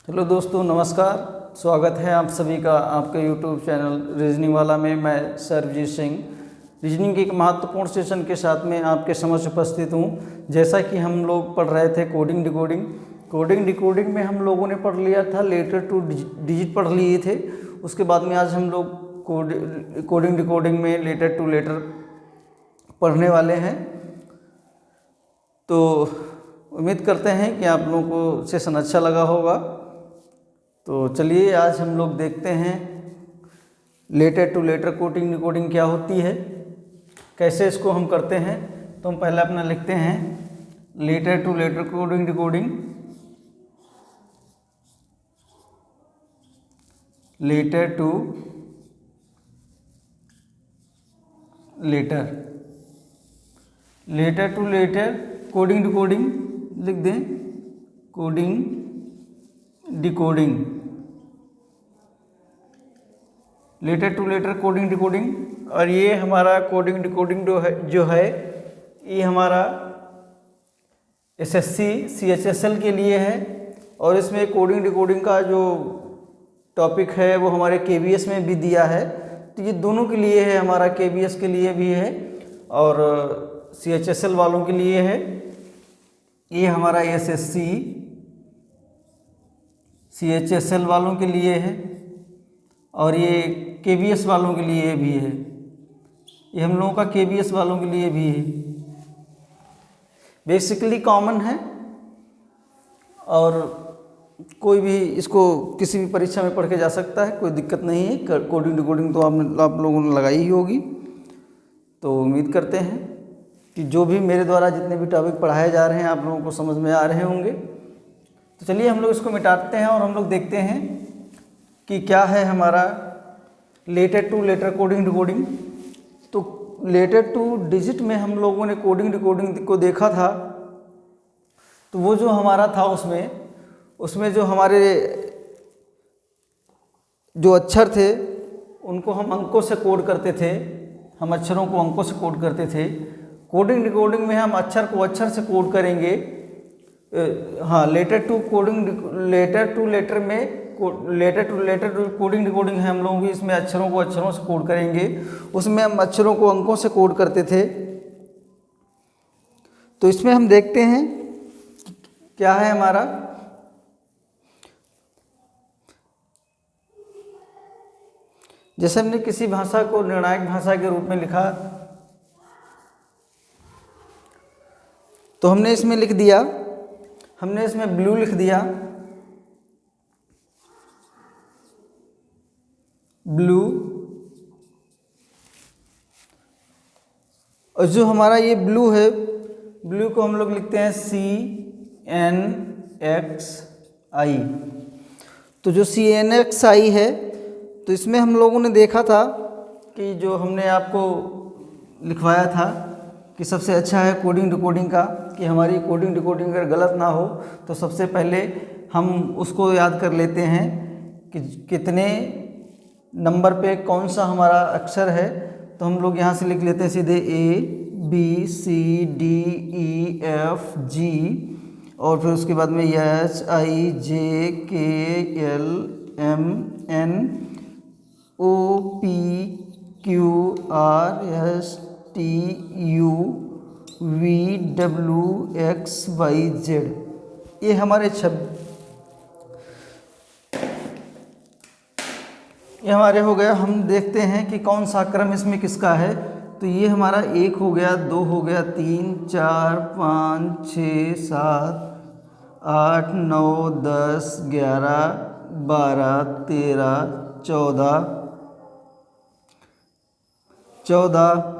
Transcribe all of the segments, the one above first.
Hello दोस्तों, नमस्कार। स्वागत है आप सभी का आपके यूट्यूब चैनल रीजनिंग वाला में। मैं सर्वजीत सिंह रीजनिंग के एक महत्वपूर्ण सेशन के साथ में आपके समक्ष उपस्थित हूँ। जैसा कि हम लोग पढ़ रहे थे कोडिंग डिकोडिंग में हम लोगों ने पढ़ लिया था, लेटर टू डिजिट पढ़ लिए थे। उसके बाद में आज हम लोग कोडिंग डिकोडिंग में लेटर टू लेटर पढ़ने वाले हैं। तो उम्मीद करते हैं कि आप लोगों को सेशन अच्छा लगा होगा। तो चलिए आज हम लोग देखते हैं letter to letter coding decoding क्या होती है, कैसे इसको हम करते हैं। तो हम पहले अपना लिखते हैं letter to letter coding decoding. Letter to letter coding decoding लिख दें, coding decoding, letter to letter coding decoding. और ये हमारा कोडिंग डिकोडिंग जो है ये हमारा एसएससी सीएचएसएल के लिए है। और इसमें कोडिंग डिकोडिंग का जो टॉपिक है वो हमारे केवीएस में भी दिया है। तो ये दोनों के लिए है, हमारा केवीएस के लिए भी है और सीएचएसएल वालों के लिए है। ये हमारा एसएससी सीएचएसएल वालों के लिए है और ये केवीएस वालों के लिए भी है। ये हम लोगों का केवीएस वालों के लिए भी है। बेसिकली कॉमन है और कोई भी इसको किसी भी परीक्षा में पढ़ के जा सकता है, कोई दिक्कत नहीं है। कोडिंग डिकोडिंग तो आप लोगों ने लगाई ही होगी। तो उम्मीद करते हैं कि जो भी मेरे द्वारा जितने भी टॉपिक पढ़ाए जा रहे हैं आप लोगों को समझ में आ रहे होंगे। तो चलिए हम लोग इसको मिटाते हैं और हम लोग देखते हैं कि क्या है हमारा letter to letter coding decoding. तो लेटर टू डिजिट में हम लोगों ने कोडिंग डिकोडिंग को देखा था। तो वो जो हमारा था उसमें जो हमारे जो अक्षर थे उनको हम अंकों से कोड करते थे, हम अक्षरों को अंकों से कोड करते थे। कोडिंग डिकोडिंग में हम अक्षर को अक्षर से कोड करेंगे। हाँ, लेटर टू लेटर में कोडिंग डिकोडिंग है हम लोगों की। इसमें अक्षरों को अक्षरों से कोड करेंगे, उसमें हम अक्षरों को अंकों से कोड करते थे। तो इसमें हम देखते हैं क्या है हमारा। जैसे हमने किसी भाषा को निर्णायक भाषा के रूप में लिखा तो हमने इसमें लिख दिया, हमने इसमें ब्लू लिख दिया, ब्लू। और जो हमारा ये ब्लू है, ब्लू को हम लोग लिखते हैं CNXI। तो जो CNXI है, तो इसमें हम लोगों ने देखा था कि जो हमने आपको लिखवाया था कि सबसे अच्छा है कोडिंग डिकोडिंग का, कि हमारी कोडिंग डिकोडिंग अगर गलत ना हो तो सबसे पहले हम उसको याद कर लेते हैं कि कितने नंबर पे कौन सा हमारा अक्षर है। तो हम लोग यहाँ से लिख लेते हैं सीधे ABCDEFG और फिर उसके बाद में HIJKLMNOPQRSTUVWXYZ। ये हमारे ये हमारे हो गया। हम देखते हैं कि कौन सा क्रम इसमें किसका है। तो ये हमारा 1 हो गया, 2 हो गया, 3 4 5 6 7 8 9 10 11 12 13 14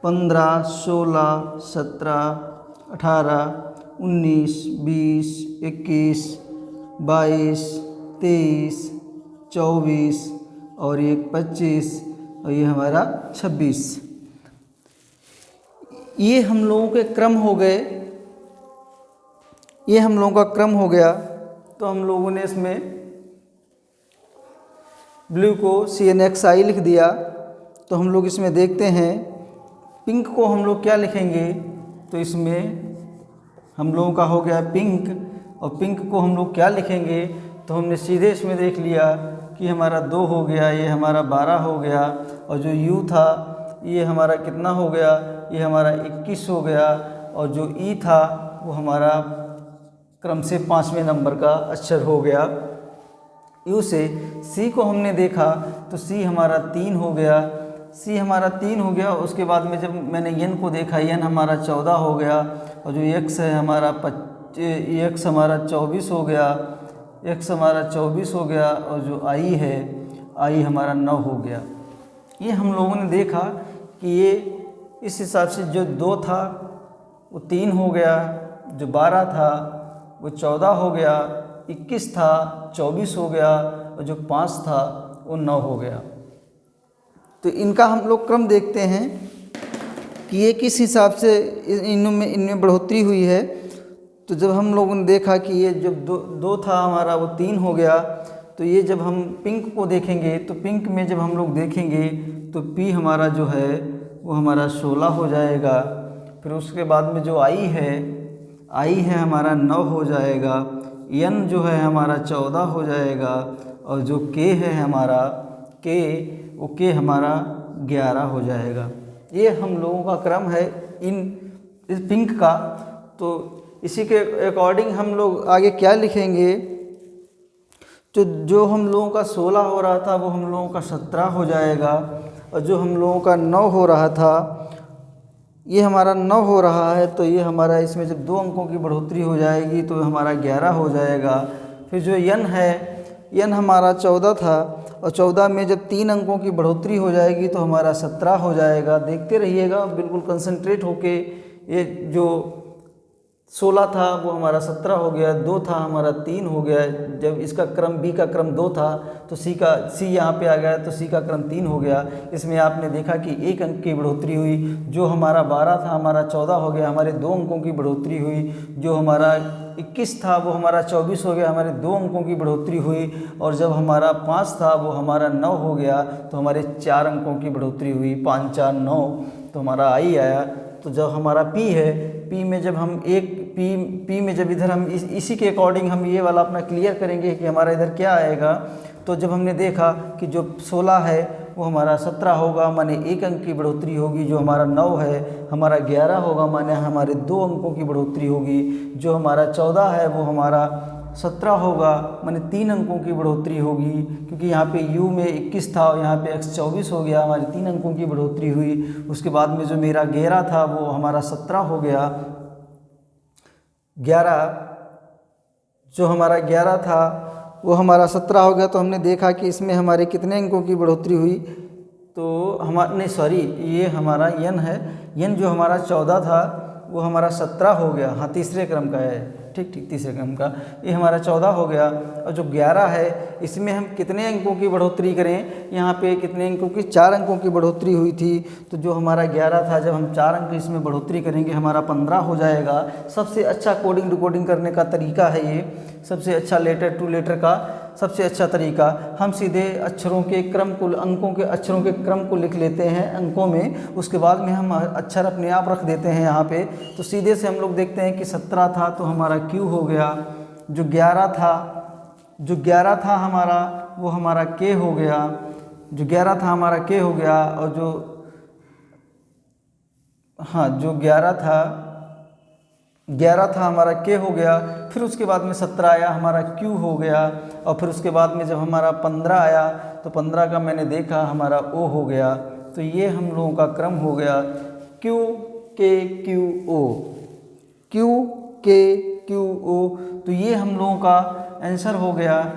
15 16 17 18 19 20 21 22 23 24 और ये 25 और ये हमारा 26। ये हम लोगों के क्रम हो गए, ये हम लोगों का क्रम हो गया। तो हम लोगों ने इसमें ब्लू को CNXI लिख दिया। तो हम लोग इसमें देखते हैं पिंक को हम लोग क्या लिखेंगे। तो इसमें हम लोगों का हो गया पिंक। और पिंक को हम लोग क्या लिखेंगे, तो हमने सीधे इसमें देख लिया कि हमारा 2 हो गया, ये हमारा 12 हो गया, और जो यू था ये हमारा कितना हो गया, ये हमारा 21 हो गया, और जो ई था वो हमारा क्रम से 5वें नंबर का अक्षर हो गया। यू से सी को हमने देखा तो सी हमारा 3 हो गया, सी हमारा 3 हो गया। उसके बाद में जब मैंने एन को देखा, एन हमारा 14 हो गया, और जो एक्स है हमारा एक्स हमारा 24 हो गया, एक्स हमारा 24 हो गया, और जो आई है आई हमारा 9 हो गया। ये हम लोगों ने देखा कि ये इस हिसाब से जो 2 था वो 3 हो गया, जो 12 था वो 14 हो गया, 21 था 24 हो गया, और जो 5 था वो 9 हो गया। तो इनका हम लोग क्रम देखते हैं कि ये किस हिसाब से इनमें बढ़ोतरी हुई है। तो जब हम लोगों ने देखा कि ये जब 2 था हमारा वो 3 हो गया, तो ये जब हम पिंक को देखेंगे तो पिंक में जब हम लोग देखेंगे तो पी हमारा जो है वो हमारा 16 हो जाएगा। फिर उसके बाद में जो आई है हमारा 9 हो जाएगा, एन जो है हमारा 14 हो जाएगा, और जो के है हमारा के हमारा 11 हो जाएगा। ये हम लोगों का क्रम है इस पिंक का। तो इसी के अकॉर्डिंग हम लोग आगे क्या लिखेंगे, तो जो हम लोगों का 16 हो रहा था वो हम लोगों का 17 हो जाएगा, और जो हम लोगों का 9 हो रहा था ये हमारा 9 हो रहा है, तो ये हमारा इसमें जब 2 अंकों की बढ़ोतरी हो जाएगी तो हमारा 11 हो जाएगा। फिर जो एन है, एन हमारा 14 था, और 14 में जब 3 अंकों की बढ़ोतरी हो जाएगी तो हमारा 17 हो जाएगा। देखते रहिएगा बिल्कुल कंसंट्रेट होके। ये जो 16 था वो हमारा 17 हो गया, 2 था हमारा 3 हो गया। जब इसका क्रम बी का क्रम 2 था तो सी यहाँ पे आ गया, तो सी का क्रम 3 हो गया। इसमें आपने देखा कि 1 अंक की बढ़ोतरी हुई। जो हमारा 12 था हमारा 14 हो गया, हमारे 2 अंकों की बढ़ोतरी हुई। जो हमारा 21 था वो हमारा 24 हो गया, हमारे 2 अंकों की बढ़ोतरी हुई। और जब हमारा 5 था वो हमारा 9 हो गया, तो हमारे 4 अंकों की बढ़ोतरी हुई, 5 4 9, तो हमारा आई आया। तो जब हमारा पी है, पी में जब हम पी में जब इधर हम इसी के अकॉर्डिंग हम ये वाला अपना क्लियर करेंगे कि हमारा इधर क्या आएगा। तो जब हमने देखा कि जो 16 है वो हमारा 17 होगा, माने 1 अंक की बढ़ोतरी होगी। जो हमारा 9 है हमारा 11 होगा, माने हमारे 2 अंकों की बढ़ोतरी होगी। जो हमारा 14 है वो हमारा 17 होगा, माने 3 अंकों की बढ़ोतरी होगी, क्योंकि यहाँ पे u में 21 था और यहाँ पे x 24 हो गया, हमारे 3 अंकों की बढ़ोतरी हुई। उसके बाद में जो मेरा 11 था वो हमारा 17 हो गया। 11 जो हमारा 11 था वो हमारा 17 हो गया। तो हमने देखा कि इसमें हमारे कितने अंकों की बढ़ोतरी हुई, तो ये हमारा n है। n जो हमारा 14 था वो हमारा 17 हो गया। हाँ, तीसरे क्रम का है, ठीक तीसरे क्रम का। ये हमारा 14 हो गया। और जो 11 है इसमें हम कितने अंकों की बढ़ोतरी करें, यहाँ पे कितने अंकों की, 4 अंकों की बढ़ोतरी हुई थी। तो जो हमारा 11 था जब हम 4 अंक इसमें बढ़ोतरी करेंगे हमारा 15 हो जाएगा। सबसे अच्छा कोडिंग डिकोडिंग करने का तरीका है ये, सबसे अच्छा लेटर टू लेटर का सबसे अच्छा तरीका। हम सीधे अक्षरों के क्रम को, अंकों के अक्षरों के क्रम को लिख लेते हैं अंकों में, उसके बाद में हम अक्षर अपने आप रख देते हैं यहाँ पे। तो सीधे से हम लोग देखते हैं कि 17 था तो हमारा Q हो गया। जो 11 था हमारा वो हमारा K हो गया। जो 11 था हमारा K हो गया। और जो 11 था हमारा K हो गया। फिर उसके बाद में 17 आया हमारा Q हो गया। और फिर उसके बाद में जब हमारा 15 आया तो 15 का मैंने देखा हमारा O हो गया। तो ये हम लोगों का क्रम हो गया Q K Q O, Q K Q O। तो ये हम लोगों का आंसर हो गया,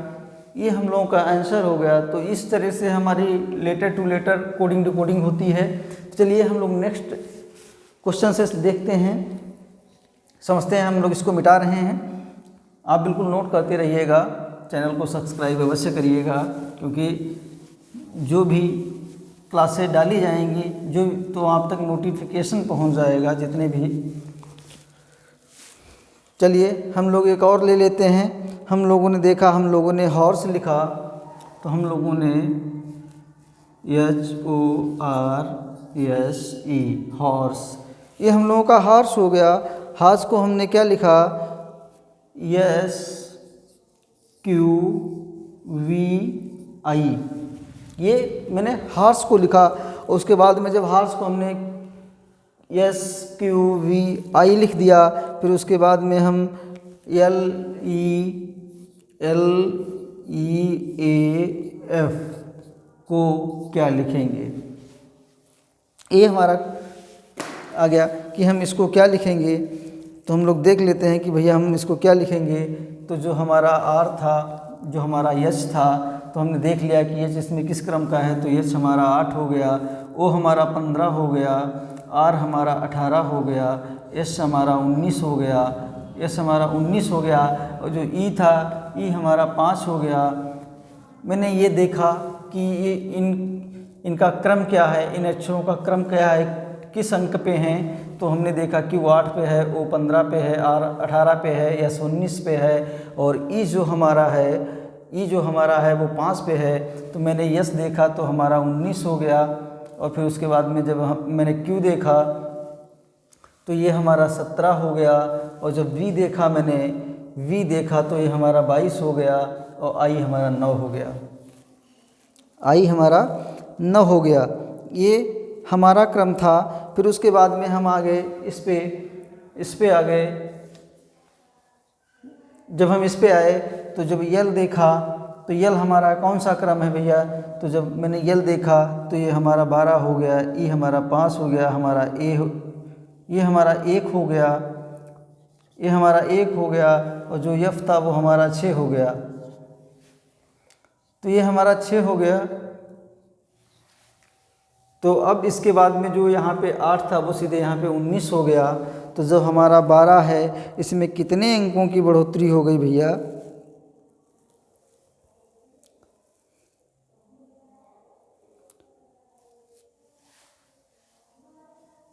ये हम लोगों का आंसर हो गया। तो इस तरह से हमारी letter to letter coding decoding होती है। चलिए हम लोग नेक्स्ट क्वेश्चन से देखते हैं, समझते हैं। हम लोग इसको मिटा रहे हैं, आप बिल्कुल नोट करते रहिएगा, चैनल को सब्सक्राइब अवश्य करिएगा, क्योंकि जो भी क्लासेस डाली जाएंगी तो आप तक नोटिफिकेशन पहुंच जाएगा जितने भी। चलिए हम लोग एक और ले लेते हैं। हम लोगों ने देखा, हम लोगों ने हॉर्स लिखा तो हम लोगों ने HORSE हॉर्स, ये हम लोगों का हॉर्स हो गया। हॉर्स को हमने क्या लिखा, एस क्यू वी आई, ये मैंने हॉर्स को लिखा। उसके बाद में जब हॉर्स को हमने एस क्यू वी आई लिख दिया, फिर उसके बाद में हम एल ई ए एफ को क्या लिखेंगे। ये हमारा आ गया कि हम इसको क्या लिखेंगे। तो हम लोग देख लेते हैं कि भैया हम इसको क्या लिखेंगे। तो जो हमारा आर था, जो हमारा यच था, तो हमने देख लिया कि यच इसमें किस क्रम का है। तो यच हमारा 8 हो गया, ओ हमारा 15 हो गया, आर हमारा 18 हो गया, एस हमारा 19 हो गया, एस हमारा 19 हो गया, और जो ई था, ई हमारा 5 हो गया। मैंने ये देखा कि ये इनका क्रम क्या है, इन अक्षरों का क्रम क्या है, किस अंक पे हैं। तो हमने देखा कि वो 8 पे है, ओ 15 पे है, आर 18 पे है, एस 19 पे है, और ई जो हमारा है वो 5 पे है। तो मैंने यस देखा तो हमारा 19 हो गया, और फिर उसके बाद में जब मैंने क्यू देखा तो ये हमारा 17 हो गया, और जब वी देखा तो ये हमारा 22 हो गया, और आई हमारा 9 हो गया। ये हमारा क्रम था। फिर उसके बाद में हम आ गए इस पे आ गए। जब हम इस पे आए तो जब यल देखा तो यल हमारा कौन सा क्रम है भैया। तो जब मैंने यल देखा तो ये हमारा 12 हो गया, ई हमारा 5 हो गया, ये हमारा 1 हो गया, ये हमारा 1 हो गया, और जो यफ था वो हमारा 6 हो गया। तो ये हमारा 6 हो गया। तो अब इसके बाद में जो यहाँ पे 8 था वो सीधे यहाँ पे 19 हो गया। तो जब हमारा 12 है, इसमें कितने अंकों की बढ़ोतरी हो गई भैया।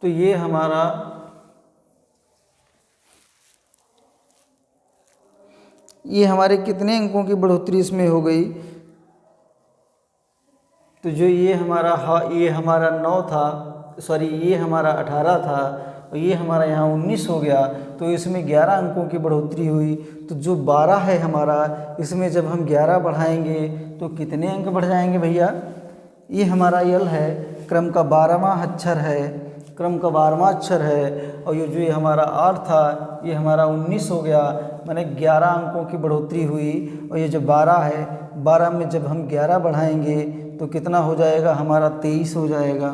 तो ये हमारे कितने अंकों की बढ़ोतरी इसमें हो गई। तो जो ये हमारा 9 था, सॉरी ये हमारा 18 था, और ये हमारा यहाँ 19 हो गया। तो इसमें 11 अंकों की बढ़ोतरी हुई। तो जो 12 है हमारा, इसमें जब हम 11 बढ़ाएंगे तो कितने अंक बढ़ जाएंगे भैया। ये हमारा यल है, क्रम का 12वां अक्षर है, और ये हमारा आर था, ये हमारा 19 हो गया, माने 11 अंकों की बढ़ोतरी हुई। और ये जो 12 है, 12 में जब हम 11 बढ़ाएंगे तो कितना हो जाएगा, हमारा 23 हो जाएगा,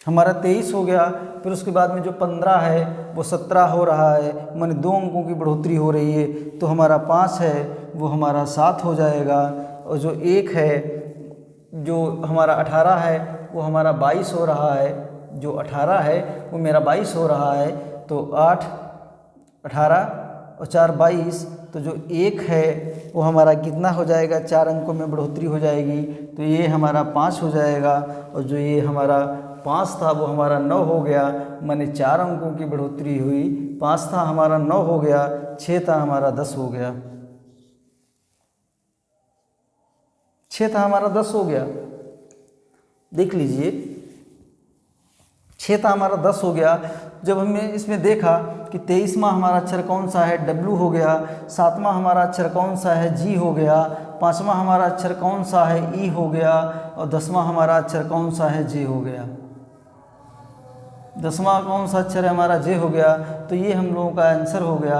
हमारा 23 हो गया। फिर उसके बाद में जो 15 है वो 17 हो रहा है, माने 2 अंकों की बढ़ोतरी हो रही है। तो हमारा 5 है वो हमारा 7 हो जाएगा, और जो 1 है, जो हमारा 18 है वो हमारा 22 हो रहा है, जो 18 है वो मेरा 22 हो रहा है। तो 8, 18 और 4 22। तो जो 1 है वो हमारा कितना हो जाएगा, 4 अंकों में बढ़ोतरी हो जाएगी। तो ये हमारा 5 हो जाएगा, और जो ये हमारा 5 था वो हमारा 9 हो गया, माने 4 अंकों की बढ़ोतरी हुई। 5 था हमारा 9 हो गया, 6 था हमारा 10 हो गया, 6 था हमारा 10 हो गया। देख लीजिए, 6 था हमारा 10 हो गया। जब हमने इसमें देखा कि 23वां हमारा अक्षर कौन सा है, डब्लू हो गया। 7वां हमारा अक्षर कौन सा है, जी हो गया। 5वां हमारा अक्षर कौन सा है, ई हो गया। और 10वां हमारा अक्षर कौन सा है, जे हो गया। 10वां कौन सा अक्षर है हमारा, जे हो गया। तो ये हम लोगों का आंसर हो गया,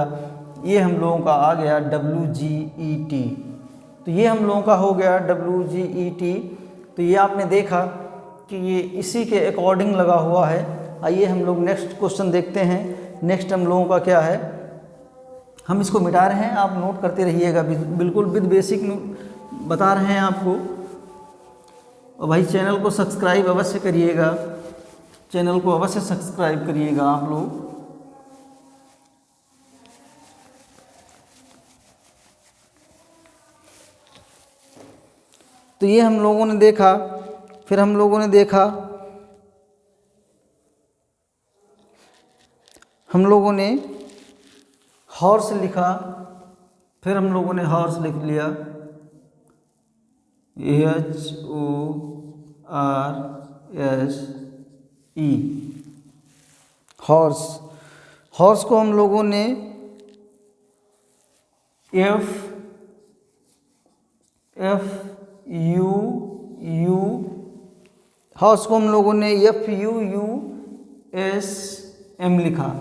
ये हम लोगों का आ गया WGET। तो ये हम लोगों का हो गया WGET। तो ये आपने देखा कि ये इसी के अकॉर्डिंग लगा हुआ है। आइए हम लोग नेक्स्ट क्वेश्चन देखते हैं। नेक्स्ट हम लोगों का क्या है, हम इसको मिटा रहे हैं, आप नोट करते रहिएगा, बिल्कुल विद बेसिक बता रहे हैं आपको। और भाई चैनल को सब्सक्राइब अवश्य करिएगा, चैनल को अवश्य सब्सक्राइब करिएगा आप लोग। तो ये हम लोगों ने देखा। फिर हम लोगों ने देखा, हम लोगों ने हॉर्स लिखा। फिर हम लोगों ने हॉर्स लिख लिया, HORSE, हॉर्स। हॉर्स को हम लोगों ने FUU, हॉर्स को हम लोगों ने FUUSM लिखा,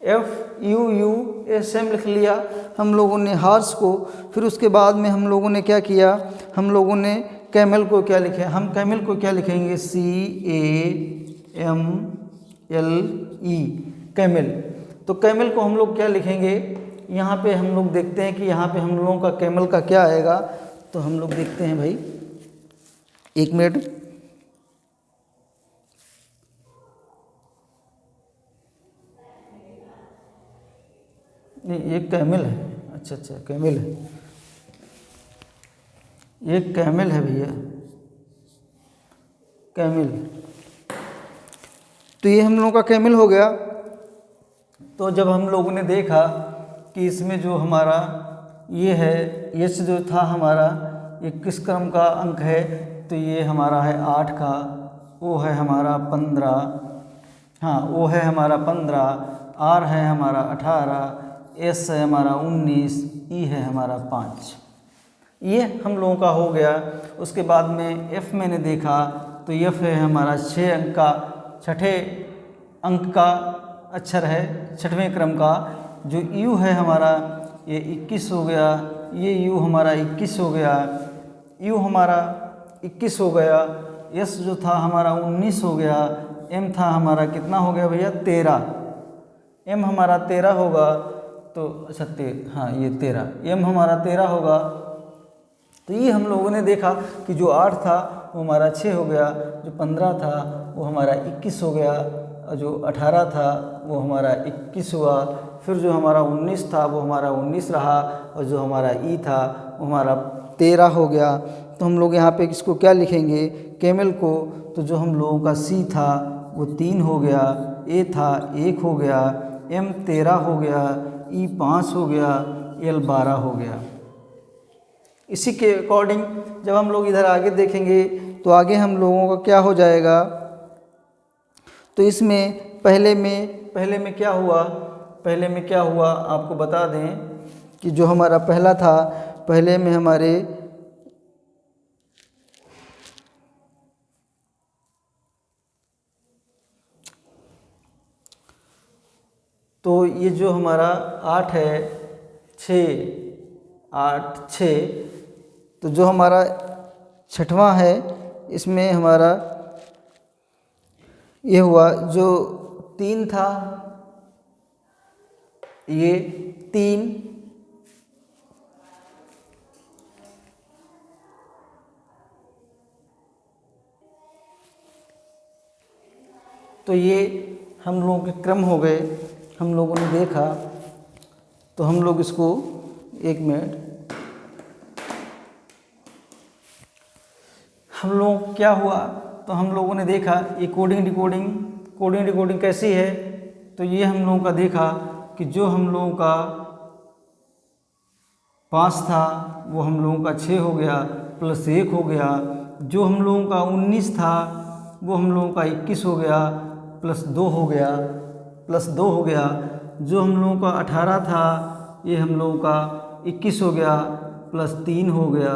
FUUSM लिख लिया हम लोगों ने हॉर्स को। फिर उसके बाद में हम लोगों ने क्या किया, हम लोगों ने कैमल को क्या लिखे, हम कैमल को क्या लिखेंगे, CAMLE, कैमल। तो कैमल को हम लोग क्या लिखेंगे, यहाँ पे हम लोग देखते हैं कि यहाँ पे हम लोगों का कैमल का क्या आएगा। तो हम लोग देखते हैं भाई, एक मिनट, नहीं ये कैमल है, अच्छा कैमल है, ये कैमल है भैया, कैमल। तो ये हम लोगों का कैमल हो गया। तो जब हम लोगों ने देखा कि इसमें जो हमारा ये है, ये जो था हमारा, ये किस क्रम का अंक है, तो ये हमारा है 8 का, वो है हमारा 15, हाँ वो है हमारा 15, R है हमारा 18, S है हमारा 19, E है हमारा 5। ये हम लोगों का हो गया। उसके बाद में F मैंने देखा, तो F है हमारा 6 अंक का, छठे अंक का अक्षर है, छठवें क्रम का। जो U है हमारा ये 21 हो गया, ये U हमारा 21 हो गया, U हमारा 21 हो गया, S जो था हमारा 19 हो गया, M था हमारा कितना हो गया भैया, 13, M हमारा 13 होगा। तो अच्छा हाँ ये 13, M हमारा 13 होगा। तो ये हम लोगों ने देखा कि जो 8 था वो हमारा 6 हो गया, जो 15 था वो हमारा 21 हो गया, और जो 18 था वो हमारा 21 हुआ। फिर जो हमारा 19 था वो हमारा 19 रहा, और जो हमारा E था वो हमारा 13 हो गया। तो हम लोग यहाँ पे इसको क्या लिखेंगे, कैमल को। तो जो हम लोगों का C था वो 3 हो गया, A था 1 हो गया, M 13 हो गया, E 5 हो गया, L 12 हो गया। इसी के अकॉर्डिंग जब हम लोग इधर आगे देखेंगे तो आगे हम लोगों का क्या हो जाएगा। तो इसमें पहले में क्या हुआ, पहले में क्या हुआ आपको बता दें कि जो हमारा पहला था, पहले में हमारे तो ये जो हमारा 8 है 6, तो जो हमारा छठवां है इसमें हमारा ये हुआ, जो 3 था ये 3, तो ये हम लोगों के क्रम हो गए। हम लोगों ने देखा तो हम लोग इसको, एक मिनट, हम लोग क्या हुआ तो हम लोगों ने देखा ये कोडिंग डिकोडिंग कैसी है। तो ये हम लोगों का देखा कि जो हम लोगों का 5 था वो हम लोगों का 6 हो गया, प्लस 1 हो गया। जो हम लोगों का 19 था वो हम लोगों का 21 हो गया, प्लस 2 हो गया, जो हम लोगों का 18 था ये हम लोगों का 21 हो गया, प्लस 3 हो गया,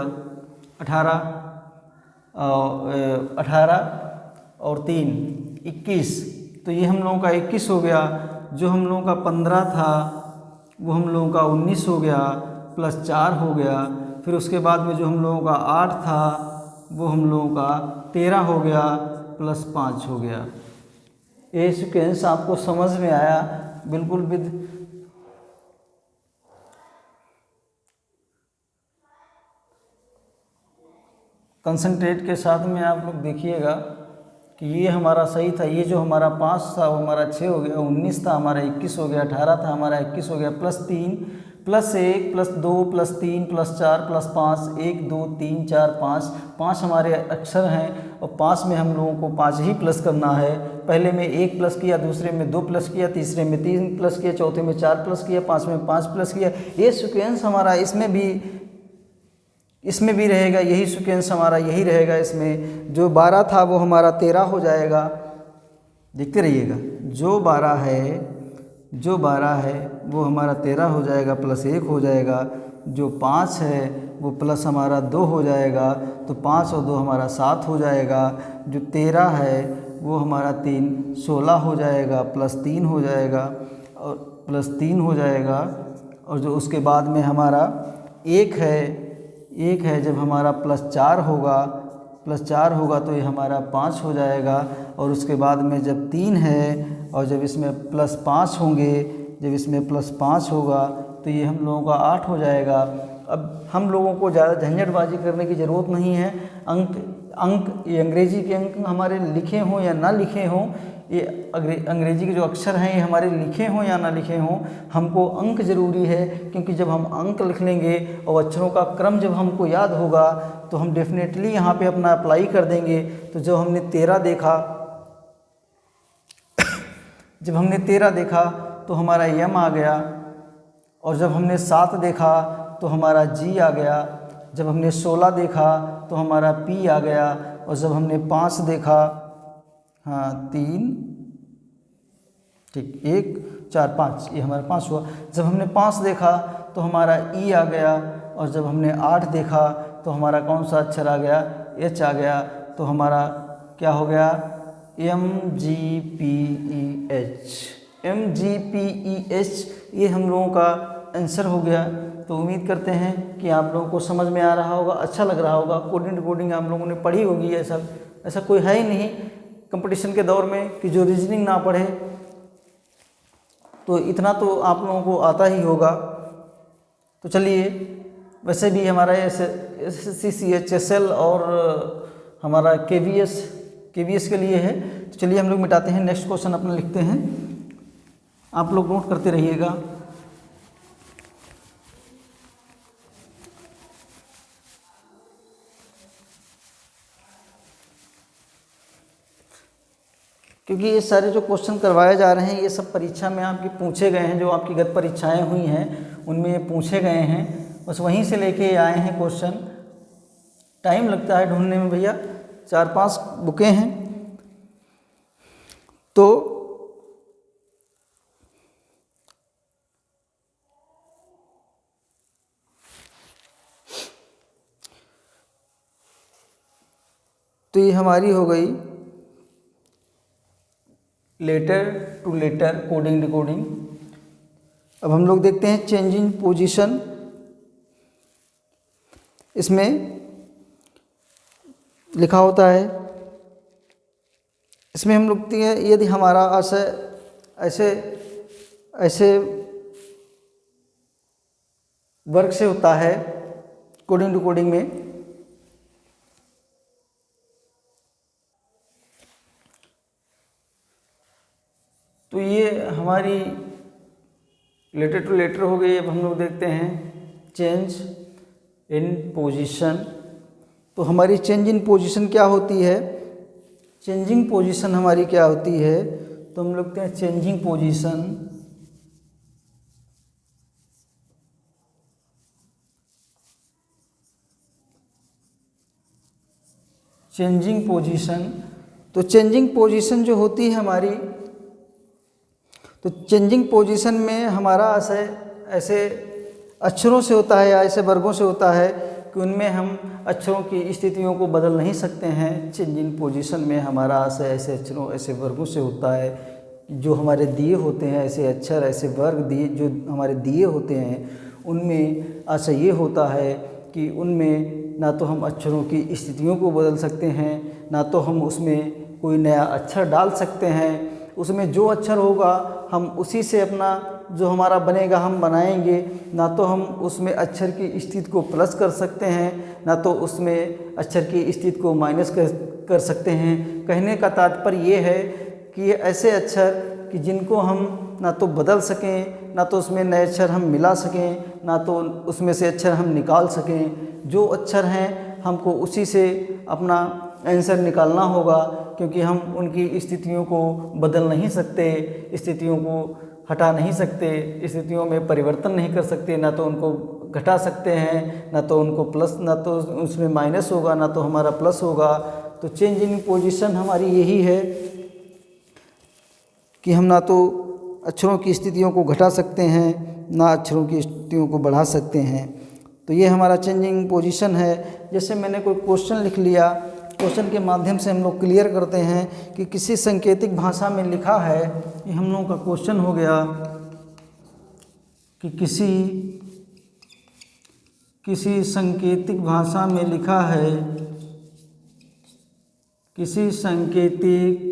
18 और 3 21, तो ये हम लोगों का 21 हो गया। जो हम लोगों का 15 था वो हम लोगों का 19 हो गया, प्लस 4 हो गया। फिर उसके बाद में जो हम लोगों का 8 था वो हम लोगों का 13 हो गया, प्लस 5 हो गया। ये सीक्वेंस आपको समझ में आया बिल्कुल विद कंसंट्रेट के साथ में आप लोग देखिएगा कि ये हमारा सही था। ये जो हमारा 5 था वो हमारा 6 हो गया, 19 था हमारा 21 हो गया, 18 था हमारा 21 हो गया, plus 3 plus 1 plus 2 plus 3 plus 4 plus 5, 1 2 3 4 5 हमारे अक्षर हैं, और 5 में हम लोगों को 5 ही प्लस करना है। पहले में 1 प्लस किया, दूसरे में 2 प्लस किया, तीसरे में 3 प्लस किया, चौथे में 4 प्लस किया, 5 में 5 प्लस किया। ये सीक्वेंस हमारा इसमें भी रहेगा, यही सीक्वेंस हमारा यही रहेगा। इसमें जो 12 था वो हमारा 13 हो जाएगा। देखते रहिएगा, जो 12 है जो 12 है वो हमारा 13 हो जाएगा प्लस 1 हो जाएगा, जो 5 है वो प्लस हमारा 2 हो जाएगा, तो 5 और 2 हमारा 7 हो जाएगा, जो 13 है वो हमारा 3 16 हो जाएगा प्लस 3 हो जाएगा और प्लस 3 हो जाएगा, और जो उसके बाद में हमारा 1 है जब हमारा प्लस 4 होगा तो ये हमारा 5 हो जाएगा, और उसके बाद में जब 3 है और जब इसमें प्लस 5 होंगे, जब इसमें प्लस 5 होगा तो ये हम लोगों का 8 हो जाएगा। अब हम लोगों को ज़्यादा झंझटबाजी करने की ज़रूरत नहीं है। अंक ये अंग्रेजी के अंक हमारे लिखे हों या ना लिखे हों, ये अंग्रेजी के जो अक्षर हैं ये हमारे लिखे हों या ना लिखे हों, हमको अंक ज़रूरी है, क्योंकि जब हम अंक लिख लेंगे और अक्षरों का क्रम जब हमको याद होगा तो हम डेफिनेटली यहाँ पे अपना अप्लाई कर देंगे। तो जब हमने 13 देखा तो हमारा यम आ गया, और जब हमने 7 देखा तो हमारा जी आ गया, जब हमने 16 देखा तो हमारा पी आ गया, और जब हमने 5 देखा 3 ठीक 1 4 5 ये हमारा 5 हुआ, जब हमने 5 देखा तो हमारा ई आ गया, और जब हमने 8 देखा तो हमारा कौन सा अक्षर आ गया, एच आ गया, तो हमारा क्या हो गया MGPEH ये हम लोगों का आंसर हो गया। तो उम्मीद करते हैं कि आप लोगों को समझ में आ रहा होगा, अच्छा लग रहा होगा। कोडिंग आप लोगों ने पढ़ी होगी, ऐसा कोई है ही नहीं कंपटीशन के दौर में कि जो रीजनिंग ना पढ़े, तो इतना तो आप लोगों को आता ही होगा। तो चलिए, वैसे भी हमारा SSC CHSL और हमारा KVS के लिए है। तो चलिए हम लोग मिटाते हैं, नेक्स्ट क्वेश्चन अपना लिखते हैं, आप लोग नोट करते रहिएगा। क्योंकि ये सारे जो क्वेश्चन करवाए जा रहे हैं ये सब परीक्षा में आपकी पूछे गए हैं, जो आपकी गत परीक्षाएं हुई हैं उनमें ये पूछे गए हैं, बस वहीं से लेके आए हैं क्वेश्चन। टाइम लगता है ढूंढने में भैया, 4-5 बुकें हैं। तो ये हमारी हो गई letter to letter coding decoding. अब हम लोग देखते हैं चेंजिंग पोजीशन। इसमें लिखा होता है, इसमें हम लोग देखते हैं यदि हमारा ऐसे वर्क से होता है कोडिंग डिकोडिंग में, तो ये हमारी लेटर टू लेटर हो गई। अब हम लोग देखते हैं चेंज इन पोजीशन। तो हमारी चेंज इन पोजीशन क्या होती है, चेंजिंग पोजीशन हमारी क्या होती है, तो हम लोग देखते हैं चेंजिंग पोजीशन। चेंजिंग पोजीशन, तो चेंजिंग पोजीशन जो होती है हमारी, तो चेंजिंग पोजीशन में हमारा ऐसे अक्षरों से होता है या ऐसे वर्गों से होता है कि उनमें हम अक्षरों की स्थितियों को बदल नहीं सकते हैं। चेंजिंग पोजीशन में हमारा ऐसे अक्षरों ऐसे वर्गों से होता है जो हमारे दिए होते हैं, ऐसे अक्षर ऐसे वर्ग दिए जो हमारे दिए होते हैं, उनमें ऐसा ये होता है कि उनमें ना तो हम अक्षरों की स्थितियों को बदल सकते हैं, ना तो हम उसमें कोई नया अक्षर डाल सकते हैं। उसमें जो अक्षर होगा हम उसी से अपना जो हमारा बनेगा हम बनाएंगे, ना तो हम उसमें अक्षर की स्थिति को प्लस कर सकते हैं, ना तो उसमें अक्षर की स्थिति को माइनस कर सकते हैं। कहने का तात्पर्य ये है कि ये ऐसे अक्षर कि जिनको हम ना तो बदल सकें, ना तो उसमें नए अक्षर हम मिला सकें, ना तो उसमें से अक्षर हम निकाल सकें। जो अक्षर हैं हमको उसी से अपना आंसर निकालना होगा, क्योंकि हम उनकी स्थितियों को बदल नहीं सकते, स्थितियों को हटा नहीं सकते, स्थितियों में परिवर्तन नहीं कर सकते, ना तो उनको घटा सकते हैं, ना तो उनको प्लस, ना तो उसमें माइनस होगा, ना तो हमारा प्लस होगा। तो चेंज इन पोजीशन हमारी यही है कि हम ना तो अक्षरों की स्थितियों को घटा सकते हैं, ना अक्षरों की स्थितियों को बढ़ा सकते हैं। तो ये हमारा चेंजिंग पोजीशन है। जैसे मैंने कोई क्वेश्चन लिख लिया, क्वेश्चन के माध्यम से हम लोग क्लियर करते हैं कि किसी सांकेतिक भाषा में लिखा है, ये हम लोगों का क्वेश्चन हो गया कि किसी सांकेतिक भाषा में लिखा है, किसी सांकेतिक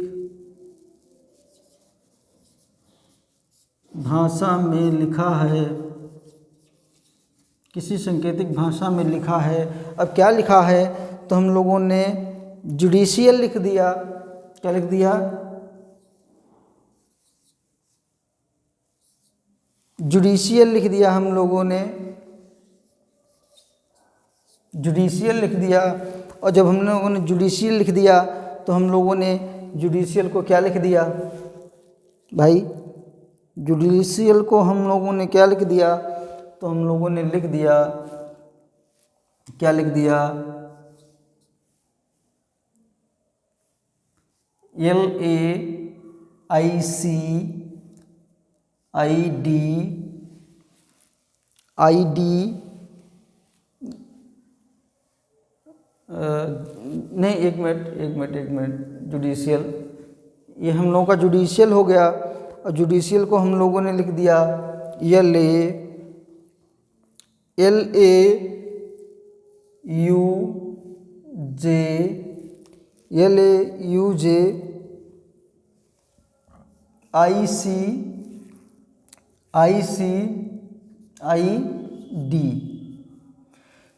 भाषा में लिखा है, किसी सांकेतिक भाषा में लिखा है। अब क्या लिखा है, तो हम लोगों ने जुडिशियल लिख दिया। क्या लिख दिया? जुडिशियल लिख दिया हम लोगों ने, जुडिशियल लिख दिया। और जब हम लोगों ने जुडिशियल लिख दिया तो हम लोगों ने जुडिशियल को क्या लिख दिया भाई? जुडिशियल को हम लोगों ने क्या लिख दिया? तो हम लोगों ने लिख दिया, क्या लिख दिया? LAICID नहीं, एक मिनट, जुडिशियल, ये हम लोगों का जुडिशियल हो गया। और जुडिशियल को हम लोगों ने लिख दिया LAUJICID।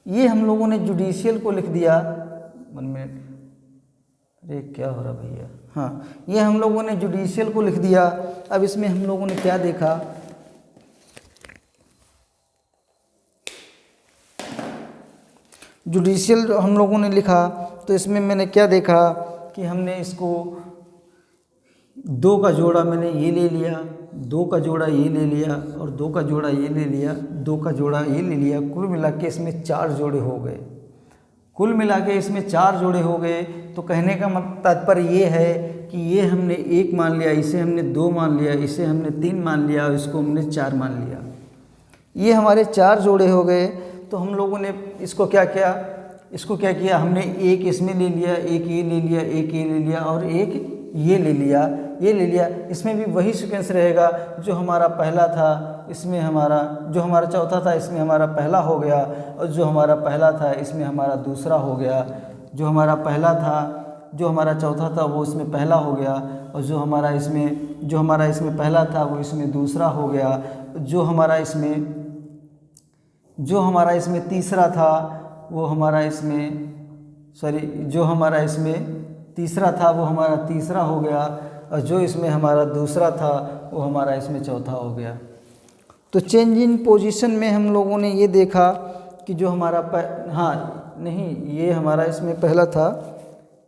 ये हम लोगों ने जुडिशियल को लिख दिया। 1 मिनट, अरे क्या हो रहा भैया? हाँ, ये हम लोगों ने जुडिशियल को लिख दिया। अब इसमें हम लोगों ने क्या देखा? जुडिशियल हम लोगों ने लिखा तो इसमें मैंने क्या देखा कि हमने इसको 2 का जोड़ा मैंने ये ले लिया, 2 का जोड़ा ये ले लिया, और 2 का जोड़ा ये ले लिया, 2 का जोड़ा ये ले लिया। कुल मिला के इसमें 4 जोड़े हो गए। कुल मिला के इसमें 4 जोड़े हो गए। तो कहने का तात्पर्य ये है कि ये हमने 1 मान लिया, इसे हमने 2 मान लिया, इसे हमने 3 मान लिया, और इसको हमने 4 मान लिया। ये हमारे 4 जोड़े हो गए। तो हम लोगों ने इसको क्या किया? इसको क्या किया? हमने एक इसमें ले लिया, एक ये ले लिया, एक ये ले लिया, और एक ये ले लिया, ये ले लिया। इसमें भी वही सीक्वेंस रहेगा जो हमारा पहला था, इसमें हमारा जो हमारा चौथा था, इसमें हमारा पहला हो गया, और जो हमारा पहला था इसमें हमारा दूसरा हो गया। जो हमारा पहला था, जो हमारा चौथा था, वो इसमें पहला हो गया, और जो हमारा इसमें पहला था वो इसमें दूसरा हो गया। जो हमारा इसमें तीसरा था वो हमारा इसमें जो हमारा इसमें तीसरा था वो हमारा तीसरा हो गया, और जो इसमें हमारा दूसरा था वो हमारा इसमें चौथा हो गया। तो चेंज इन पोजीशन में हम लोगों ने ये देखा कि जो हमारा ये हमारा इसमें पहला था,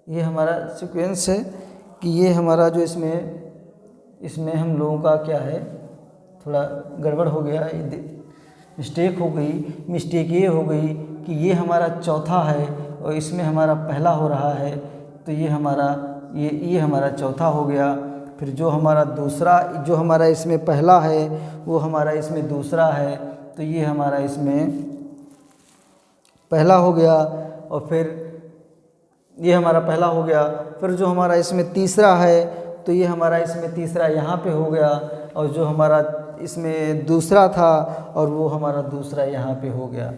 ये हमारा सीक्वेंस है कि ये हमारा जो इसमें हम लोगों का क्या है, थोड़ा गड़बड़ हो गया, मिस्टेक हो गई। मिस्टेक ये हो गई कि ये हमारा चौथा है और इसमें हमारा पहला हो रहा है, तो ये हमारा चौथा हो गया। फिर जो हमारा इसमें पहला है वो हमारा इसमें दूसरा है, तो ये हमारा इसमें पहला हो गया। और फिर ये हमारा पहला हो गया। फिर जो हमारा इसमें तीसरा है तो ये हमारा इसमें तीसरा यहाँ पे हो गया, और जो हमारा इसमें दूसरा था और वो हमारा दूसरा यहाँ पे हो गया।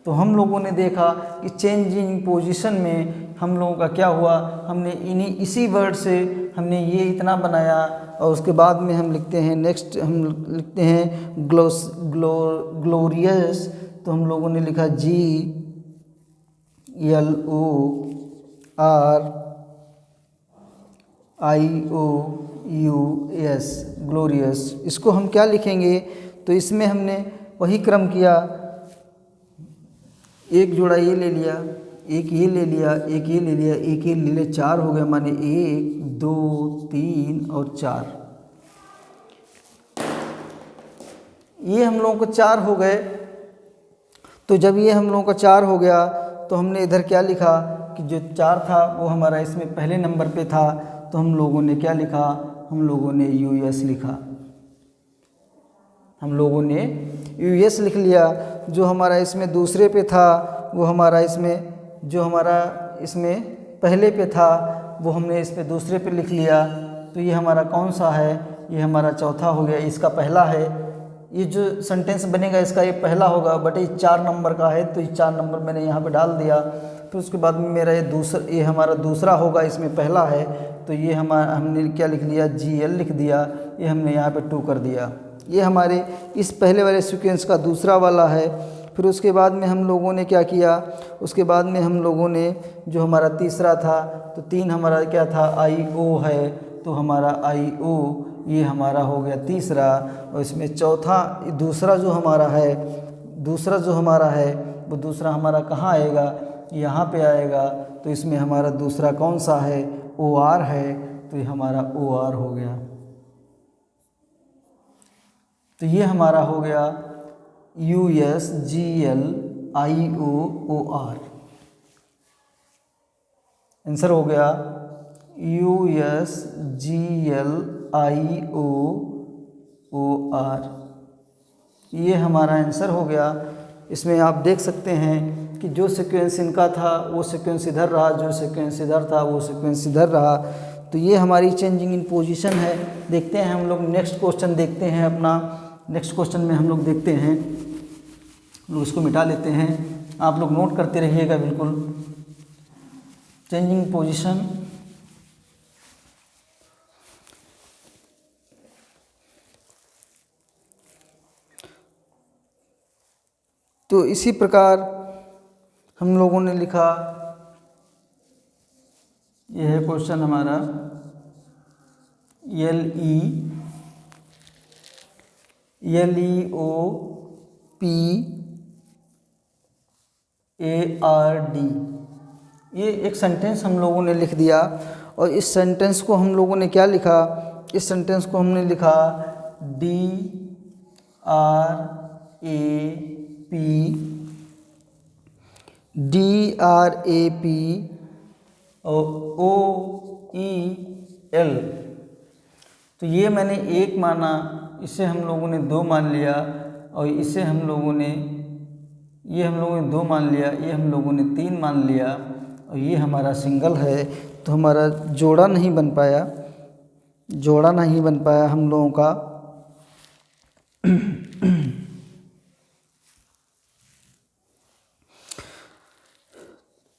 तो हम लोगों ने देखा कि चेंजिंग पोजीशन में हम लोगों का क्या हुआ, हमने इसी वर्ड से हमने ये इतना बनाया, और उसके बाद में हम लिखते हैं नेक्स्ट, हम लिखते हैं ग्लोरियस। तो हम लोगों ने लिखा GLORIOUS, ग्लोरियस। इसको हम क्या लिखेंगे, तो इसमें हमने वही क्रम किया, एक जोड़ा ये ले लिया, एक ये ले लिया, एक ये ले लिया, एक ये ले लिया, 4 हो गया, माने 1 2 3 और 4। ये हम लोगों को 4 हो गए। तो जब ये हम लोगों का 4 हो गया तो हमने इधर क्या लिखा कि जो 4 था वो हमारा इसमें पहले नंबर पे था, तो हम लोगों ने क्या लिखा, हम लोगों ने US लिखा। हम लोगों ने यूएस लिख लिया। जो हमारा इसमें दूसरे पे था वो हमारा इसमें, जो हमारा इसमें पहले पे था वो हमने इस पे दूसरे पे लिख लिया। तो ये हमारा कौन सा है, ये हमारा चौथा हो गया, इसका पहला है। ये जो सेंटेंस बनेगा इसका ये पहला होगा, बट ये 4 नंबर का है तो ये 4 नंबर मैंने यहाँ पे डाल दिया। फिर उसके बाद में मेरा ये हमारा दूसरा होगा, इसमें पहला है तो ये हमने क्या लिख लिया, GL लिख दिया। ये हमने यहाँ पे 2 कर दिया। ये हमारे इस पहले वाले सीक्वेंस का दूसरा वाला है। फिर उसके बाद में हम लोगों ने क्या किया, उसके बाद में हम लोगों ने जो हमारा तीसरा था, तो 3 हमारा क्या था, IO है, तो हमारा IO ये हमारा हो गया तीसरा। और इसमें चौथा दूसरा जो हमारा है, वो दूसरा हमारा कहाँ आएगा, यहाँ पे आएगा। तो इसमें हमारा दूसरा कौन सा है, OR है, तो ये हमारा OR हो गया। तो ये हमारा हो गया US GL IO OR। Answer हो गया US GL IO OR। ये हमारा आंसर हो गया। इसमें आप देख सकते हैं कि जो सीक्वेंस इनका था वो सीक्वेंस इधर रहा, जो सीक्वेंस इधर था वो सीक्वेंस इधर रहा। तो ये हमारी चेंजिंग इन पोजीशन है। देखते हैं हम लोग नेक्स्ट क्वेश्चन देखते हैं अपना। नेक्स्ट क्वेश्चन में हम लोग देखते हैं, लोग इसको मिटा लेते हैं, आप लोग नोट करते रहिएगा बिल्कुल। चेंजिंग पोजीशन, तो इसी प्रकार हम लोगों ने लिखा, यह है क्वेश्चन हमारा LEOPARD। ये एक सेंटेंस हम लोगों ने लिख दिया। और इस सेंटेंस को हम लोगों ने क्या लिखा, इस सेंटेंस को हमने लिखा DRAP और OEL। तो ये मैंने 1 माना, इसे हम लोगों ने 2 मान लिया, और इसे हम लोगों ने 2 मान लिया, ये हम लोगों ने 3 मान लिया, और ये हमारा सिंगल है। तो हमारा जोड़ा नहीं बन पाया हम लोगों का।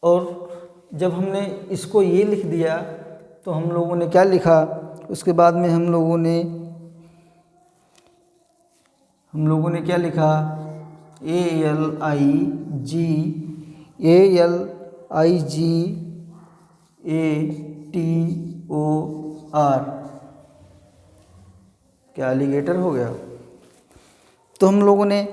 और जब हमने इसको ये लिख दिया तो हम लोगों ने क्या लिखा, उसके बाद में हम लोगों ने क्या लिखा, ALIGATOR। क्या एलिगेटर हो गया। तो हम लोगों ने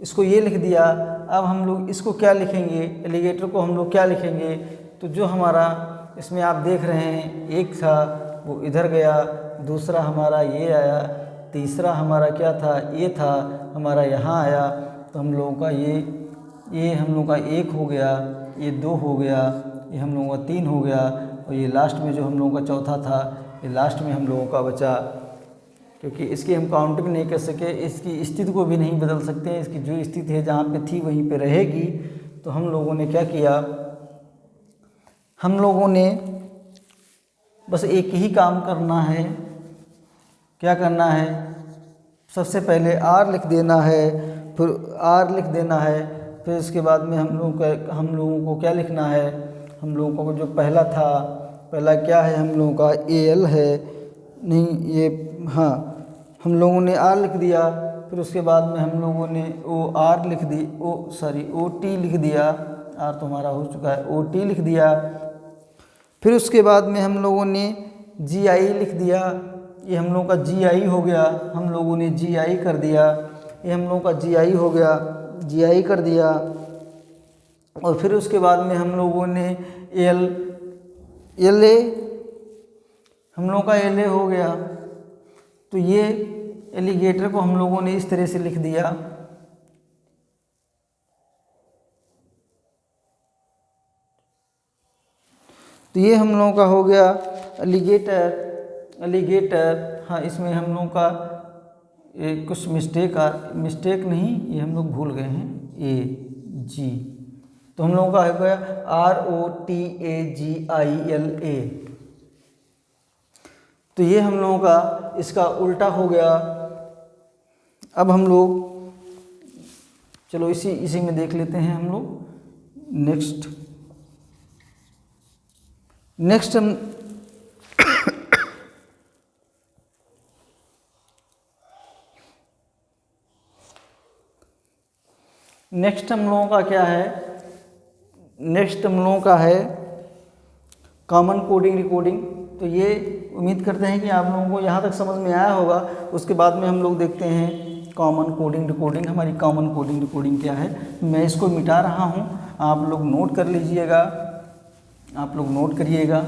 इसको ये लिख दिया। अब हम लोग इसको क्या लिखेंगे, एलिगेटर को हम लोग क्या लिखेंगे। तो जो हमारा इसमें आप देख रहे हैं, एक था वो इधर गया, दूसरा हमारा ये आया, तीसरा हमारा क्या था, ये था हमारा यहाँ आया। तो हम लोगों का ये हम लोगों का 1 हो गया, ये 2 हो गया, ये हम लोगों का 3 हो गया, और ये लास्ट में जो हम लोगों का चौथा था, ये लास्ट में हम लोगों का बचा। क्योंकि इसकी हम काउंटिंग नहीं कर सके, इसकी स्थिति को भी नहीं बदल सकते, इसकी जो स्थिति है जहाँ पे थी वहीं पे रहेगी। तो हम लोगों ने क्या किया, हम लोगों ने बस एक ही काम करना है। क्या करना है, सबसे पहले R लिख देना है, फिर R लिख देना है। फिर इसके बाद में हम लोगों को क्या लिखना है, हम लोगों को जो पहला था, पहला क्या है हम लोगों का AL है, नहीं ये हाँ, हम लोगों ने R लिख दिया। फिर उसके बाद में हम लोगों ने OT लिख दिया, R तो हमारा हो चुका है, OT लिख दिया। फिर उसके बाद में हम लोगों ने GI लिख दिया, ये हम लोगों का GI हो गया, हम लोगों ने GI कर दिया, ये हम लोगों का GI हो गया, GI कर दिया। और फिर उसके बाद में हम लोगों ने LA, हम लोगों का LA हो गया। तो ये एलिगेटर को हम लोगों ने इस तरह से लिख दिया। तो ये हम लोगों का हो गया एलिगेटर। हाँ, इसमें हम लोगों का ये कुछ मिस्टेक नहीं, ये हम लोग भूल गए हैं, AG, तो हम लोगों का हो गया ROTAGILA। तो ये हम लोगों का इसका उल्टा हो गया। अब हम लोग चलो इसी में देख लेते हैं हम लोग। नेक्स्ट हम लोगों का क्या है, नेक्स्ट हम लोगों का है कॉमन कोडिंग डिकोडिंग। तो ये उम्मीद करते हैं कि आप लोगों को यहाँ तक समझ में आया होगा। उसके बाद में हम लोग देखते हैं कॉमन कोडिंग डिकोडिंग। हमारी कॉमन कोडिंग डिकोडिंग क्या है, मैं इसको मिटा रहा हूँ, आप लोग नोट कर लीजिएगा, आप लोग नोट करिएगा।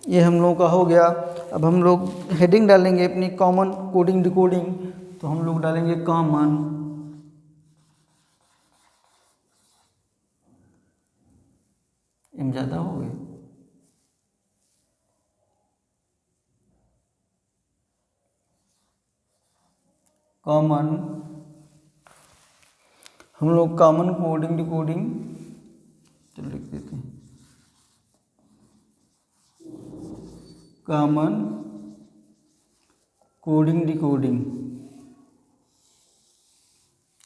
ये हम लोगों का हो गया। अब हम लोग हेडिंग डालेंगे अपनी कॉमन कोडिंग डिकोडिंग। तो हम लोग डालेंगे कॉमन एम ज़्यादा हो गए, कॉमन, हम लोग कॉमन कोडिंग डिकोडिंग चलो लिख देते हैं, कॉमन कोडिंग डिकोडिंग।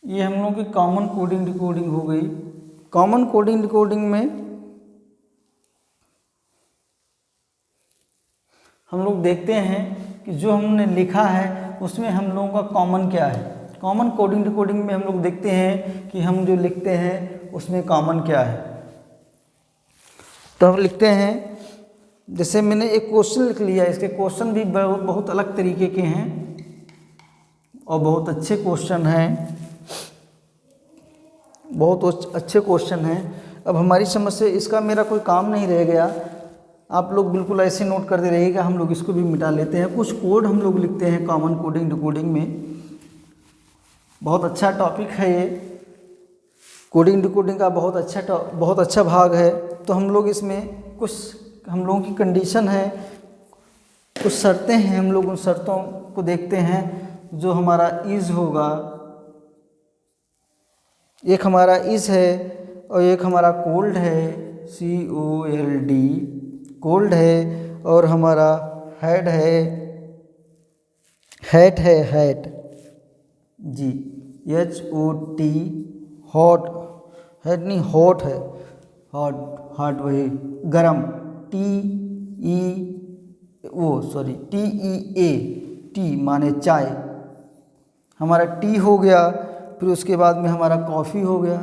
ये हम लोग की कॉमन कोडिंग डिकोडिंग हो गई। कॉमन कोडिंग डिकोडिंग में हम लोग देखते हैं कि जो हमने लिखा है उसमें हम लोगों का कॉमन क्या है। कॉमन कोडिंग डिकोडिंग में हम लोग देखते हैं कि हम जो लिखते हैं उसमें कॉमन क्या है। तो हम लिखते हैं, जैसे मैंने एक क्वेश्चन लिख लिया, इसके क्वेश्चन भी बहुत अलग तरीके के हैं और बहुत अच्छे क्वेश्चन हैं, बहुत अच्छे क्वेश्चन हैं। अब हमारी समझ से इसका मेरा कोई काम नहीं रह गया, आप लोग बिल्कुल ऐसे नोट करते रहिएगा। हम लोग इसको भी मिटा लेते हैं। कुछ कोड हम लोग लिखते हैं कॉमन कोडिंग डिकोडिंग में। बहुत अच्छा टॉपिक है ये, कोडिंग डिकोडिंग का बहुत अच्छा भाग है। तो हम लोग इसमें कुछ हम लोगों की कंडीशन है, कुछ शर्तें हैं, हम लोग उन शर्तों को देखते हैं। जो हमारा इज़ होगा, एक हमारा इज़ है और एक हमारा कोल्ड है, COLD कोल्ड है, और हमारा हेड है, हैट है, हैट जी, HOT हॉट, हेड नहीं हॉट है, हॉट वही गरम, TEA टी माने चाय, हमारा टी हो गया। फिर उसके बाद में हमारा कॉफ़ी हो गया,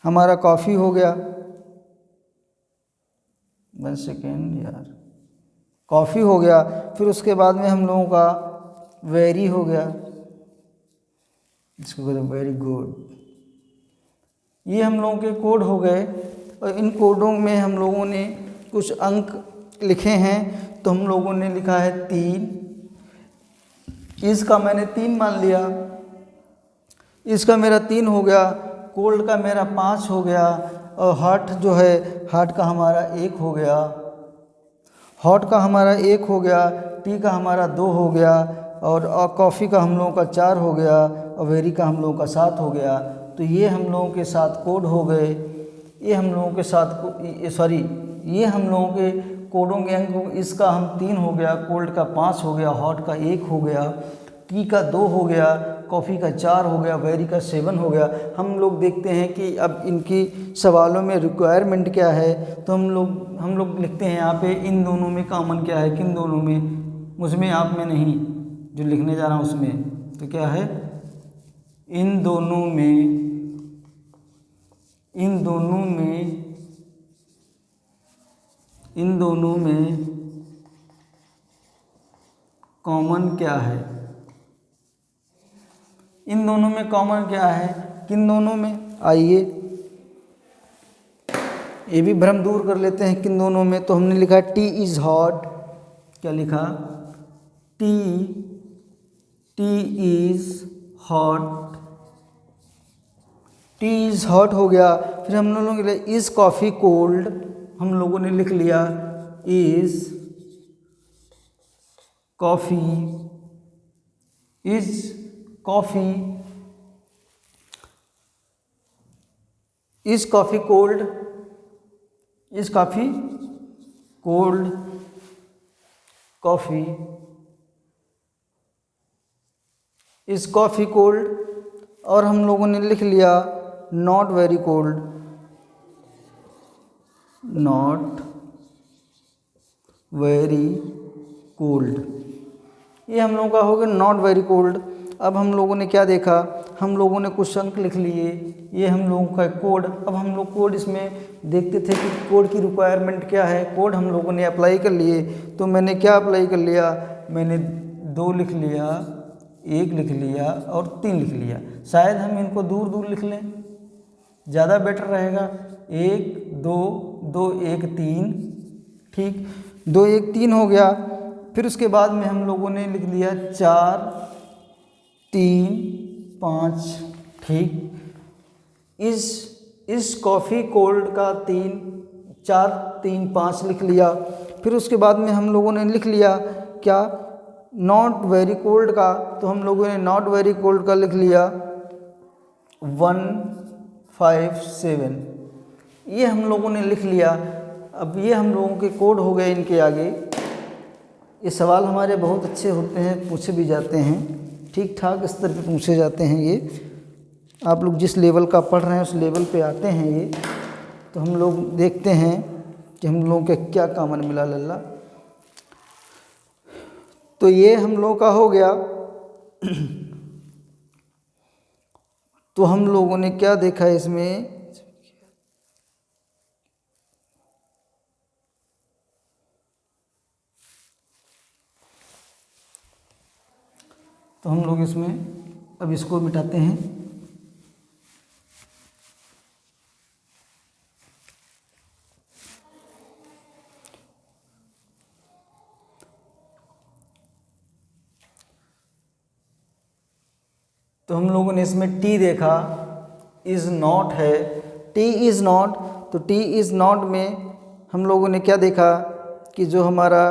हमारा कॉफ़ी हो गया, 1 सेकेंड यार, कॉफ़ी हो गया। फिर उसके बाद में हम लोगों का वेरी हो गया, इसको कहते हैं वेरी गुड। ये हम लोगों के कोड हो गए और इन कोडों में हम लोगों ने कुछ अंक लिखे हैं। तो हम लोगों ने लिखा है 3, इसका मैंने 3 मान लिया, इसका मेरा 3 हो गया, कोल्ड का मेरा 5 हो गया, और हॉट जो है हॉट का हमारा 1 हो गया, हॉट का हमारा 1 हो गया, टी का हमारा 2 हो गया, और कॉफ़ी का हम लोगों का 4 हो गया, और वेरी का हम लोगों का 7 हो गया। तो ये हम लोगों के 7 कोड हो गए। ये हम लोगों के ये हम लोगों के कोडों के अंक, इसका हम 3 हो गया, कोल्ड का 5 हो गया, हॉट का 1 हो गया, टी का 2 हो गया, कॉफ़ी का 4 हो गया, वेरी का 7 हो गया। हम लोग देखते हैं कि अब इनकी सवालों में रिक्वायरमेंट क्या है। तो हम लोग लिखते हैं यहाँ पे इन दोनों में कॉमन क्या है, किन दोनों में, मुझमें आप में नहीं, जो लिखने जा रहा हूँ उसमें। तो क्या है, इन दोनों में कॉमन क्या है, इन दोनों में कॉमन क्या है, किन दोनों में। आइए ये भी भ्रम दूर कर लेते हैं, किन दोनों में। तो हमने लिखा टी इज़ हॉट, क्या लिखा, T is hot, T is hot हो गया। फिर हम लोगों ने इज़ कॉफ़ी कोल्ड, हम लोगों ने लिख लिया, is coffee, is coffee, is coffee cold, is coffee cold, coffee, is coffee cold. और हम लोगों ने लिख लिया not very cold, not very cold. ये हम लोगों का हो गया नॉट वेरी कोल्ड। अब हम लोगों ने क्या देखा, हम लोगों ने कुछ अंक लिख लिए, ये हम लोगों का कोड। अब हम लोग कोड इसमें देखते थे कि कोड की रिक्वायरमेंट क्या है। कोड हम लोगों ने अप्लाई कर लिए। तो मैंने क्या अप्लाई कर लिया, मैंने 2 लिख लिया, 1 लिख लिया और 3 लिख लिया। शायद हम इनको दूर दूर लिख लें, ज़्यादा बेटर रहेगा। 1 2 2 1 3, ठीक, 2 1 3 हो गया। फिर उसके बाद में हम लोगों ने लिख लिया 4 3 5, ठीक। इस कॉफ़ी कोल्ड का 3 4 3 5 लिख लिया। फिर उसके बाद में हम लोगों ने लिख लिया क्या, नॉट वेरी कोल्ड का। तो हम लोगों ने नॉट वेरी कोल्ड का लिख लिया 1 5 7, ये हम लोगों ने लिख लिया। अब ये हम लोगों के कोड हो गए इनके आगे। ये सवाल हमारे बहुत अच्छे होते हैं, पूछे भी जाते हैं, ठीक ठाक स्तर पे पूछे जाते हैं। ये आप लोग जिस लेवल का पढ़ रहे हैं उस लेवल पे आते हैं ये। तो हम लोग देखते हैं कि हम लोगों के क्या कॉमन मिला लल्ला। तो ये हम लोगों का हो गया। तो हम लोगों ने क्या देखा इसमें, तो हम लोग इसमें अब इसको मिटाते हैं। तो हम लोगों ने इसमें टी देखा, इज़ नॉट है, टी इज़ नॉट। तो टी इज़ नॉट में हम लोगों ने क्या देखा कि जो हमारा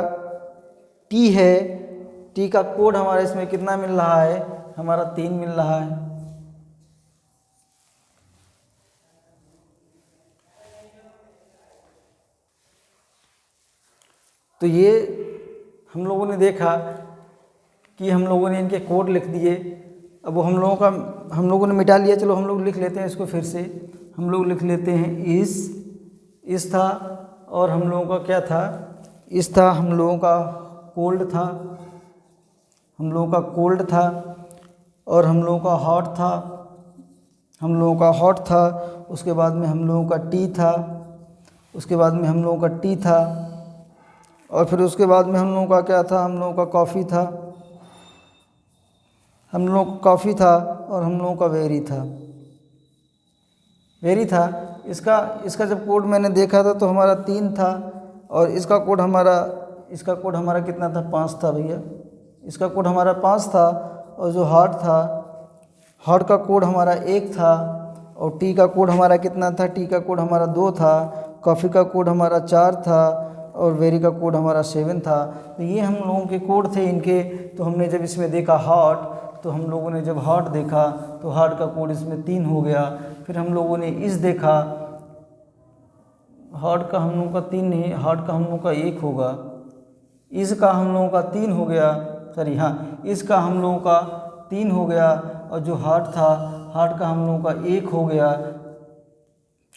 टी है, टी का कोड हमारा इसमें कितना मिल रहा है, हमारा 3 मिल रहा है। तो ये हम लोगों ने देखा कि हम लोगों ने इनके कोड लिख दिए। अब वो हम लोगों ने मिटा लिया। चलो हम लोग लिख लेते हैं इसको फिर से। हम लोग लिख लेते हैं इस था, और हम लोगों का क्या था, इस था, हम लोगों का कोल्ड था, हम लोगों का कोल्ड था, और हम लोगों का हॉट था, हम लोगों का हॉट था। उसके बाद में हम लोगों का टी था, उसके बाद में हम लोगों का टी था, और फिर उसके बाद में हम लोगों का क्या था, हम लोगों का कॉफ़ी था, हम लोगों का कॉफ़ी था, और हम लोगों का वेरी था, वेरी था। इसका जब कोड मैंने देखा था तो हमारा 3 था, और इसका कोड हमारा कितना था, 5 था भैया। इसका कोड हमारा 5 था, और जो हॉट था, हॉट का कोड हमारा 1 था, और टी का कोड हमारा कितना था, टी का कोड हमारा 2 था, कॉफ़ी का कोड हमारा 4 था, और वेरी का कोड हमारा 7 था। तो ये हम लोगों के कोड थे इनके। तो हमने जब इसमें देखा हॉट, तो हम लोगों ने जब हॉट देखा तो हॉट का कोड इसमें 3 हो गया। फिर हम लोगों ने इस देखा, हॉट का हम लोगों का 3 नहीं, हॉट का हम लोगों का 1 होगा। इसका हम लोगों का 3 हो गया, सॉरी हाँ, इसका हम लोगों का 3 हो गया, और जो हॉट था, हॉट का हम लोगों का 1 हो गया।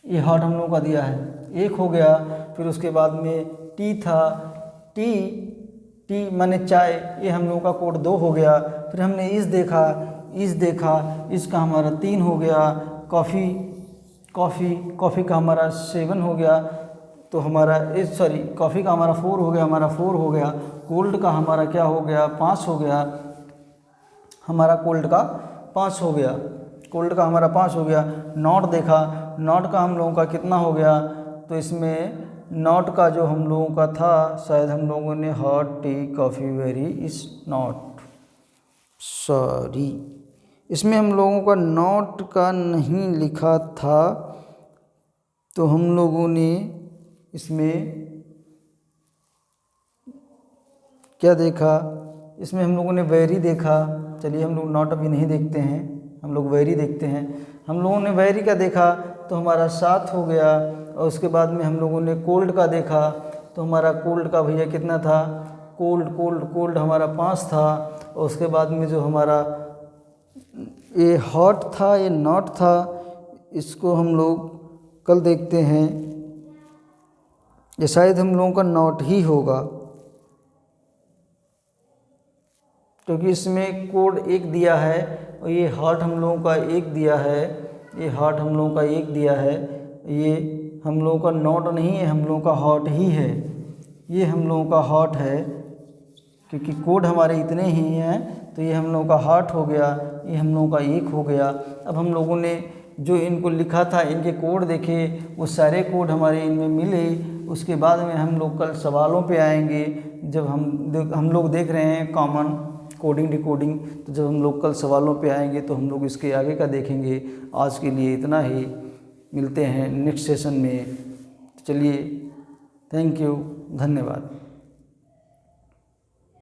ये हॉट हम लोगों का दिया है, 1 हो गया। फिर उसके बाद में टी था, टी माने चाय, ये हम लोगों का कोड 2 हो गया। फिर हमने इस देखा, इसका हमारा 3 हो गया। कॉफ़ी का हमारा 7 हो गया। तो हमारा कॉफ़ी का हमारा 4 हो गया, हमारा 4 हो गया। कोल्ड का हमारा क्या हो गया, 5 हो गया, हमारा कोल्ड का 5 हो गया, कोल्ड का हमारा 5 हो गया। नॉट देखा, नॉट का हम लोगों का कितना हो गया, तो इसमें नॉट का जो हम लोगों का था, शायद हम लोगों ने hot tea coffee very is not, sorry, इसमें हम लोगों का नॉट का नहीं लिखा था। तो हम लोगों ने इसमें क्या देखा, इसमें हम लोगों ने वैरी देखा। चलिए हम लोग नॉट अभी नहीं देखते हैं, हम लोग वैरी देखते हैं। हम लोगों ने वैरी का देखा तो हमारा 7 हो गया, और उसके बाद में हम लोगों ने कोल्ड का देखा तो हमारा कोल्ड का भैया कितना था, कोल्ड कोल्ड कोल्ड हमारा 5 था। और उसके बाद में जो हमारा ये हॉट था, ये नॉट था, इसको हम लोग कल देखते हैं। ये शायद हम लोगों का नॉट ही होगा, क्योंकि इसमें कोड 1 दिया है और ये हॉट हम लोगों का 1 दिया है, ये हॉट हम लोगों का 1 दिया है। ये हम लोगों का नॉट नहीं है, हम लोगों का हॉट ही है। ये हम लोगों का हॉट है, क्योंकि कोड हमारे इतने ही हैं, तो ये हम लोगों का हॉट हो गया, ये हम लोगों का 1 हो गया। अब हम लोगों ने जो इनको लिखा था, इनके कोड देखे, वो सारे कोड हमारे इनमें मिले। उसके बाद में हम लोग कल सवालों पे आएंगे। जब हम लोग देख रहे हैं कॉमन कोडिंग डिकोडिंग, तो जब हम लोग कल सवालों पे आएंगे तो हम लोग इसके आगे का देखेंगे। आज के लिए इतना ही, मिलते हैं नेक्स्ट सेशन में। चलिए, थैंक यू, धन्यवाद।